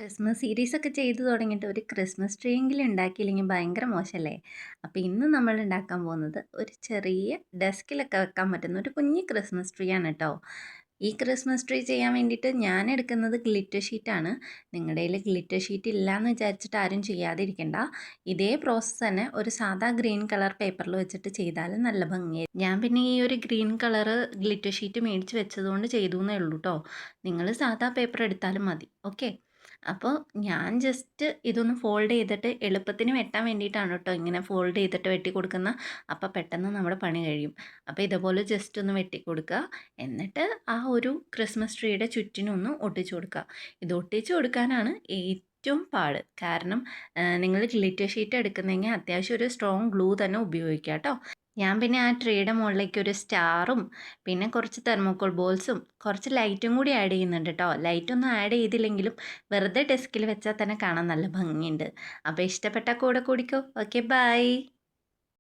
Christmas സീരീസൊക്കെ ചെയ്തു തുടങ്ങിയിട്ട് ഒരു ക്രിസ്മസ് ട്രീ എങ്കിലും ഉണ്ടാക്കിയില്ലെങ്കിൽ ഭയങ്കര മോശമല്ലേ? അപ്പോൾ ഇന്ന് നമ്മൾ ഉണ്ടാക്കാൻ പോകുന്നത് ഒരു ചെറിയ ഡെസ്കിലൊക്കെ വെക്കാൻ പറ്റുന്ന ഒരു കുഞ്ഞ് ക്രിസ്മസ് ട്രീ ആണ് കേട്ടോ. ഈ ക്രിസ്മസ് ട്രീ ചെയ്യാൻ വേണ്ടിയിട്ട് ഞാൻ എടുക്കുന്നത് ഗ്ലിറ്റർ ഷീറ്റാണ്. നിങ്ങളുടെ കയ്യിൽ ഗ്ലിറ്റർ ഷീറ്റ് ഇല്ലയെന്ന് വിചാരിച്ചിട്ട് ആരും ചെയ്യാതിരിക്കണ്ട. ഇതേ പ്രോസസ്സ് തന്നെ ഒരു സാധാ ഗ്രീൻ കളർ പേപ്പറിൽ വെച്ചിട്ട് ചെയ്താലും നല്ല ഭംഗിയായിരിക്കും. ഞാൻ പിന്നെ ഈ ഒരു ഗ്രീൻ കളർ ഗ്ലിറ്റർ ഷീറ്റ് മേടിച്ച് വെച്ചതുകൊണ്ട് ചെയ്തു എന്നേ ഉള്ളൂ കേട്ടോ. നിങ്ങൾ സാധാ പേപ്പർ എടുത്താലും മതി. ഓക്കെ. അപ്പോൾ ഞാൻ ജസ്റ്റ് ഇതൊന്ന് ഫോൾഡ് ചെയ്തിട്ട് എളുപ്പത്തിന് വെട്ടാൻ വേണ്ടിയിട്ടാണ് കേട്ടോ ഇങ്ങനെ ഫോൾഡ് ചെയ്തിട്ട് വെട്ടി കൊടുക്കുന്ന. അപ്പോൾ പെട്ടെന്ന് നമ്മുടെ പണി കഴിയും. അപ്പോൾ ഇതുപോലെ ജസ്റ്റ് ഒന്ന് വെട്ടി കൊടുക്കുക. എന്നിട്ട് ആ ഒരു ക്രിസ്മസ് ട്രീയുടെ ചുറ്റിനും ഒന്ന് ഒട്ടിച്ചു കൊടുക്കുക. ഇത് ഒട്ടിച്ചു കൊടുക്കാനാണ് ഏറ്റവും പാട്. കാരണം നിങ്ങൾ ഗ്ലിറ്റർ ഷീറ്റ് എടുക്കുന്നെങ്കിൽ അത്യാവശ്യം ഒരു സ്ട്രോങ് ഗ്ലൂ തന്നെ ഉപയോഗിക്കുക കേട്ടോ. ഞാൻ പിന്നെ ആ ട്രീയുടെ മുകളിലേക്ക് ഒരു സ്റ്റാറും പിന്നെ കുറച്ച് തെർമോക്കോൾ ബോൾസും കുറച്ച് ലൈറ്റും കൂടി ആഡ് ചെയ്യുന്നുണ്ട് കേട്ടോ. ലൈറ്റൊന്നും ആഡ് ചെയ്തില്ലെങ്കിലും വെറുതെ ഡെസ്കിൽ വെച്ചാൽ തന്നെ കാണാൻ നല്ല ഭംഗിയുണ്ട്. അപ്പോൾ ഇഷ്ടപ്പെട്ട കൂടെ കൂടിക്കോ. Okay, by.